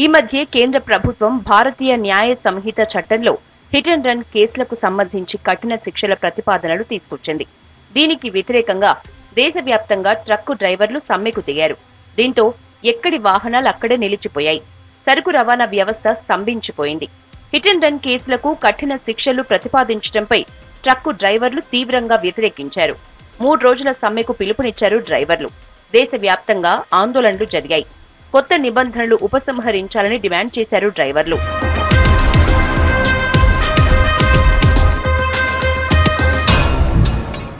ఈ మధ్య కేంద్ర ప్రభుత్వం భారతీయ న్యాయ సంహిత చట్టంలో హిట్ అండ్ రన్ కేసులకు సంబంధించి కఠిన శిక్షల ప్రతిపాదనలు తీసుకొచ్చింది. దీనికి వ్యతిరేకంగా దేశవ్యాప్తంగా ట్రక్కు డ్రైవర్లు సమ్మెకు దిగారు. దీంతో ఎక్కడి వాహనాలు అక్కడే నిలిచిపోయాయి. సరుకు రవాణా వ్యవస్థ స్తంభించిపోయింది. హిట్ అండ్ రన్ కేసులకు కఠిన శిక్షలు ప్రతిపాదించడంపై ట్రక్కు డ్రైవర్లు తీవ్రంగా వ్యతిరేకించారు. 3 రోజుల సమ్మెకు పిలుపునిచ్చారు డ్రైవర్లు. దేశవ్యాప్తంగా ఆందోళనలు జరిగాయి. కొత్త నిబంధనలు ఉపసంహరించాలని డిమాండ్ చేశారు డ్రైవర్లు.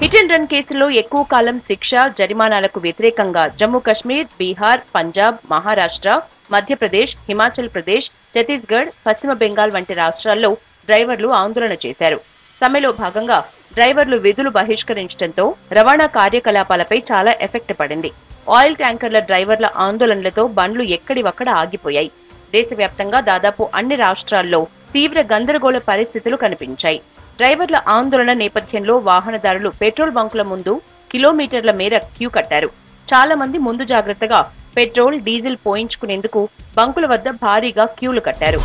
హిట్ అండ్ రన్ కేసుల్లో ఎక్కువ కాలం శిక్ష, జరిమానాలకు వ్యతిరేకంగా జమ్మూ కశ్మీర్, బీహార్, పంజాబ్, మహారాష్ట్ర, మధ్యప్రదేశ్, హిమాచల్ ప్రదేశ్, ఛత్తీస్గఢ్, పశ్చిమ బెంగాల్ వంటి రాష్ట్రాల్లో డ్రైవర్లు ఆందోళన చేశారు. సమ్మెలో భాగంగా డ్రైవర్లు విధులు బహిష్కరించడంతో రవాణా కార్యకలాపాలపై చాలా ఎఫెక్ట్ పడింది. ఆయిల్ ట్యాంకర్ల డ్రైవర్ల ఆందోళనలతో బండ్లు ఎక్కడివక్కడ ఆగిపోయాయి. దేశవ్యాప్తంగా దాదాపు అన్ని రాష్ట్రాల్లో తీవ్ర గందరగోళ పరిస్థితులు కనిపించాయి. డ్రైవర్ల ఆందోళన నేపథ్యంలో వాహనదారులు పెట్రోల్ బంకుల ముందు కిలోమీటర్ల మేర క్యూ కట్టారు. చాలా మంది ముందు జాగ్రత్తగా పెట్రోల్, డీజిల్ పోయించుకునేందుకు బంకుల వద్ద భారీగా క్యూలు కట్టారు.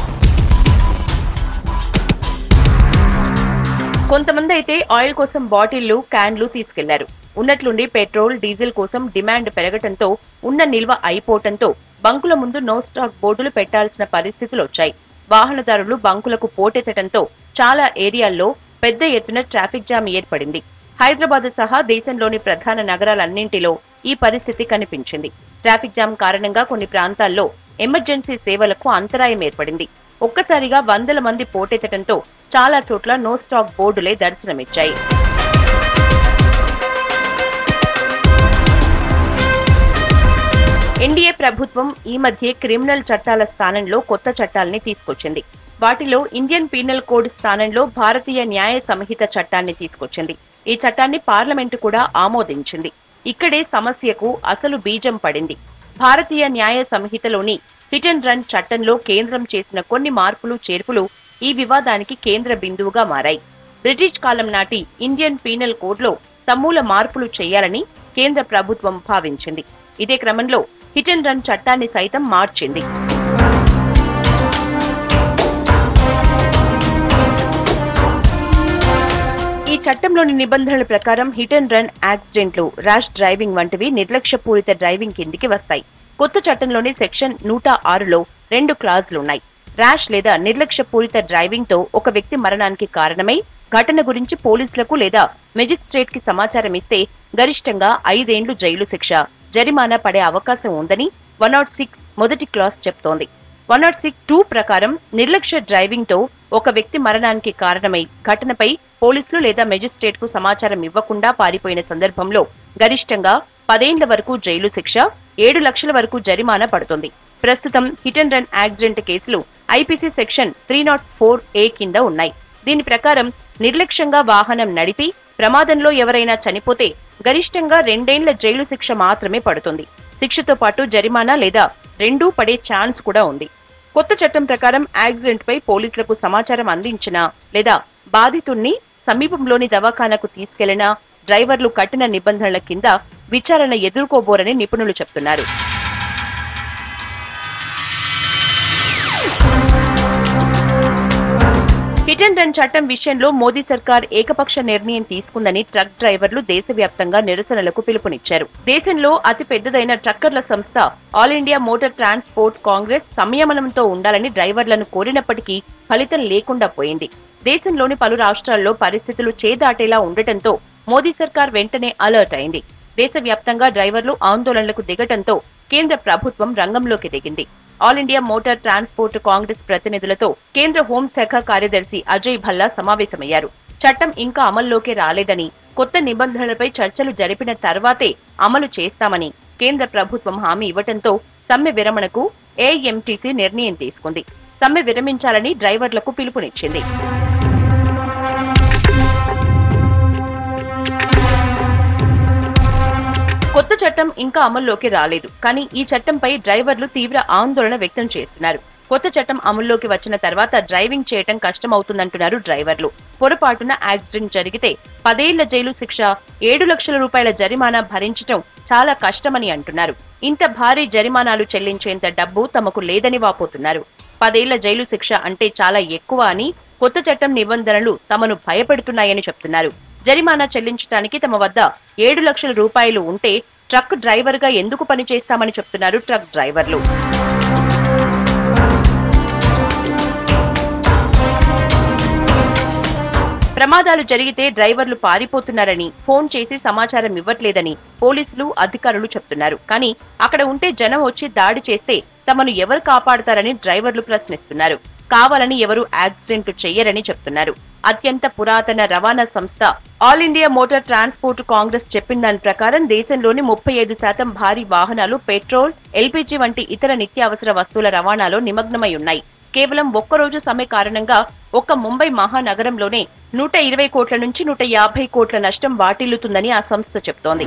కొంతమంది అయితే ఆయిల్ కోసం బాటిళ్లు, క్యాన్లు తీసుకెళ్లారు. ఉన్నట్లుండి పెట్రోల్, డీజిల్ కోసం డిమాండ్ పెరగటంతో ఉన్న నిల్వ అయిపోవటంతో బంకుల ముందు నో స్టాక్ బోర్డులు పెట్టాల్సిన పరిస్థితులు వచ్చాయి. వాహనదారులు బంకులకు పోటెత్తడంతో చాలా ఏరియాల్లో పెద్ద ఎత్తున ట్రాఫిక్ జామ్ ఏర్పడింది. హైదరాబాద్ సహా దేశంలోని ప్రధాన నగరాలన్నింటిలో ఈ పరిస్థితి కనిపించింది. ట్రాఫిక్ జామ్ కారణంగా కొన్ని ప్రాంతాల్లో ఎమర్జెన్సీ సేవలకు అంతరాయం ఏర్పడింది. ఒక్కసారిగా వందల మంది పోటెత్తడంతో చాలా చోట్ల నో స్టాక్ బోర్డులే దర్శనమిచ్చాయి. ఎన్డీఏ ప్రభుత్వం ఈ మధ్య క్రిమినల్ చట్టాల స్థానంలో కొత్త చట్టాల్ని తీసుకొచ్చింది. వాటిలో ఇండియన్ పీనల్ కోడ్ స్థానంలో భారతీయ న్యాయ సంహిత చట్టాన్ని తీసుకొచ్చింది. ఈ చట్టాన్ని పార్లమెంటు కూడా ఆమోదించింది. ఇక్కడే సమస్యకు అసలు బీజం పడింది. భారతీయ న్యాయ సంహితలోని హిట్ అండ్ రన్ చట్టంలో కేంద్రం చేసిన కొన్ని మార్పులు, చేర్పులు ఈ వివాదానికి కేంద్ర బిందువుగా మారాయి. బ్రిటిష్ కాలం నాటి ఇండియన్ పీనల్ కోడ్లో సమూల మార్పులు చేయాలని కేంద్ర ప్రభుత్వం భావించింది. ఇదే క్రమంలో హిట్ అండ్ రన్ చట్టాన్ని సైతం మార్చింది. ఈ చట్టంలోని నిబంధనల ప్రకారం హిట్ అండ్ రన్ యాక్సిడెంట్లు, ర్యాష్ డ్రైవింగ్ వంటివి నిర్లక్ష్యపూరిత డ్రైవింగ్ కిందికి వస్తాయి. కొత్త చట్టంలోని సెక్షన్ 106లో 2 క్లాజులున్నాయి. ర్యాష్ లేదా నిర్లక్ష్యపూరిత డ్రైవింగ్ తో ఒక వ్యక్తి మరణానికి కారణమై ఘటన గురించి పోలీసులకు లేదా మెజిస్ట్రేట్ కి సమాచారం ఇస్తే గరిష్టంగా 5 ఏళ్లు జైలు శిక్ష, జరిమానా పడే అవకాశం ఉందని 106 మొదటి క్లాజ్ చెప్తోంది. 106(2) ప్రకారం నిర్లక్ష్య డ్రైవింగ్ తో ఒక వ్యక్తి మరణానికి కారణమై ఘటనపై పోలీసులు లేదా మెజిస్ట్రేట్ కు సమాచారం ఇవ్వకుండా పారిపోయిన సందర్భంలో గరిష్టంగా 10 ఏళ్ల వరకు జైలు శిక్ష, 7 లక్షల వరకు జరిమానా పడుతుంది. ప్రస్తుతం హిట్ అండ్ రన్ యాక్సిడెంట్ కేసులు ఐపీసీ సెక్షన్ 304A కింద ఉన్నాయి. దీని ప్రకారం నిర్లక్ష్యంగా వాహనం నడిపి ప్రమాదంలో ఎవరైనా చనిపోతే గరిష్టంగా 2 ఏళ్ల జైలు శిక్ష మాత్రమే పడుతుంది. శిక్షతో పాటు జరిమానా లేదా రెండూ పడే ఛాన్స్ కూడా ఉంది. కొత్త చట్టం ప్రకారం యాక్సిడెంట్ పై పోలీసులకు సమాచారం అందించినా లేదా బాధితుణ్ణి సమీపంలోని దవాఖానకు తీసుకెళ్లినా డ్రైవర్లు కఠిన నిబంధనల కింద విచారణ ఎదుర్కోబోరని నిపుణులు చెప్తున్నారు. హిట్ అండ్ రన్ చట్టం విషయంలో మోదీ సర్కార్ ఏకపక్ష నిర్ణయం తీసుకుందని ట్రక్ డ్రైవర్లు దేశవ్యాప్తంగా నిరసనలకు పిలుపునిచ్చారు. దేశంలో అతి పెద్దదైన ట్రక్కర్ల సంస్థ all India motor transport congress సంయమనంతో ఉండాలని డ్రైవర్లను కోరినప్పటికీ ఫలితం లేకుండా పోయింది. దేశంలోని పలు రాష్ట్రాల్లో పరిస్థితులు చేదాటేలా ఉండటంతో మోదీ సర్కార్ వెంటనే అలర్ట్ అయింది. దేశవ్యాప్తంగా డ్రైవర్లు ఆందోళనలకు దిగటంతో కేంద్ర ప్రభుత్వం రంగంలోకి దిగింది. All India motor transport Congress ప్రతినిధులతో కేంద్ర హోంశాఖ కార్యదర్శి అజయ్ భల్లా సమావేశమయ్యారు. చట్టం ఇంకా అమల్లోకి రాలేదని, కొత్త నిబంధనలపై చర్చలు జరిపిన తర్వాతే అమలు చేస్తామని కేంద్ర ప్రభుత్వం హామీ ఇవ్వటంతో సమ్మె విరమణకు ఏఐఎంటీసీ నిర్ణయం తీసుకుంది. సమ్మె విరమించాలని డ్రైవర్లకు పిలుపునిచ్చింది. కొత్త చట్టం ఇంకా అమల్లోకి రాలేదు. కానీ ఈ చట్టంపై డ్రైవర్లు తీవ్ర ఆందోళన వ్యక్తం చేస్తున్నారు. కొత్త చట్టం అమల్లోకి వచ్చిన తర్వాత డ్రైవింగ్ చేయటం కష్టమవుతుందంటున్నారు డ్రైవర్లు. పొరపాటున యాక్సిడెంట్ జరిగితే 10 ఏళ్ల జైలు శిక్ష, 7 లక్షల రూపాయల జరిమానా భరించటం చాలా కష్టమని అంటున్నారు. ఇంత భారీ జరిమానాలు చెల్లించేంత డబ్బు తమకు లేదని వాపోతున్నారు. 10 ఏళ్ల జైలు శిక్ష అంటే చాలా ఎక్కువ అని, కొత్త చట్టం నిబంధనలు తమను భయపెడుతున్నాయని చెప్తున్నారు. జరిమానా చెల్లించడానికి తమ వద్ద 7 లక్షల రూపాయలు ఉంటే ట్రక్ డ్రైవర్ గా ఎందుకు పనిచేస్తామని చెప్తున్నారు ట్రక్ డ్రైవర్లు. ప్రమాదాలు జరిగితే డ్రైవర్లు పారిపోతున్నారని, ఫోన్ చేసి సమాచారం ఇవ్వట్లేదని పోలీసులు, అధికారులు చెప్తున్నారు. కానీ అక్కడ ఉంటే జనం వచ్చి దాడి చేస్తే తమను ఎవరు కాపాడతారని డ్రైవర్లు ప్రశ్నిస్తున్నారు. కావాలని ఎవరు యాక్సిడెంట్లు చెయ్యరని చెప్తున్నారు. అత్యంత పురాతన రవాణా సంస్థ all India motor transport Congress చెప్పిన దాని ప్రకారం దేశంలోని 35% భారీ వాహనాలు పెట్రోల్, ఎల్పీజీ వంటి ఇతర నిత్యావసర వస్తువుల రవాణాలో నిమగ్నమై ఉన్నాయి. కేవలం ఒక్కరోజు సమ్మె కారణంగా ఒక్క ముంబై మహానగరంలోనే 120 కోట్ల నుంచి 150 కోట్ల నష్టం వాటిల్లుతుందని ఆ సంస్థ చెప్తోంది.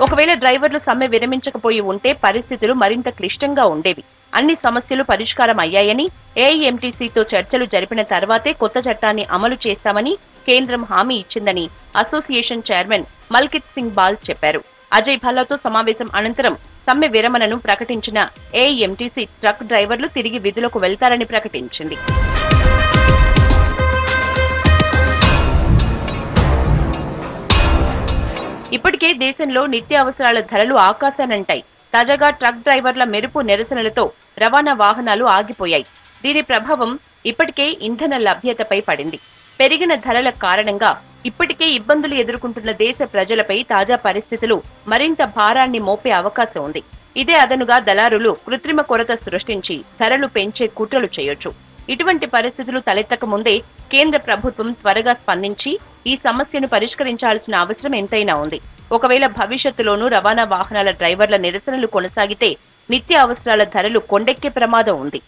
ఒకవేళ డ్రైవర్లు సమ్మె విరమించకపోయి ఉంటే పరిస్థితులు మరింత క్లిష్టంగా ఉండేవి. అన్ని సమస్యలు పరిష్కారం అయ్యాయని, ఏఐఎంటీసీతో చర్చలు జరిపిన తర్వాతే కొత్త చట్టాన్ని అమలు చేస్తామని కేంద్రం హామీ ఇచ్చిందని అసోసియేషన్ చైర్మన్ మల్కిత్ సింగ్ బాల్ చెప్పారు. అజయ్ భల్లాతో సమావేశం అనంతరం సమ్మె విరమణను ప్రకటించిన ఏఐఎంటీసీ ట్రక్ డ్రైవర్లు తిరిగి విధులకు వెళ్తారని ప్రకటించింది. ఇప్పటికే దేశంలో నిత్యావసరాల ధరలు ఆకాశానంటాయి. తాజాగా ట్రక్ డ్రైవర్ల మెరుపు నిరసనలతో రవాణా వాహనాలు ఆగిపోయాయి. దీని ప్రభావం ఇప్పటికే ఇంధన లభ్యతపై పడింది. పెరిగిన ధరల కారణంగా ఇప్పటికే ఇబ్బందులు ఎదుర్కొంటున్న దేశ ప్రజలపై తాజా పరిస్థితులు మరింత భారాన్ని మోపే అవకాశం ఉంది. ఇదే అదనుగా దళారులు కృత్రిమ కొరత సృష్టించి ధరలు పెంచే కుట్రలు చేయొచ్చు. ఇటువంటి పరిస్థితులు తలెత్తక ముందే కేంద్ర ప్రభుత్వం త్వరగా స్పందించి ఈ సమస్యను పరిష్కరించాల్సిన అవసరం ఎంతైనా ఉంది. ఒకవేళ భవిష్యత్తులోనూ రవాణా వాహనాల డ్రైవర్ల నిరసనలు కొనసాగితే నిత్య అవసరాల ధరలు కొండెక్కే ప్రమాదం ఉంది.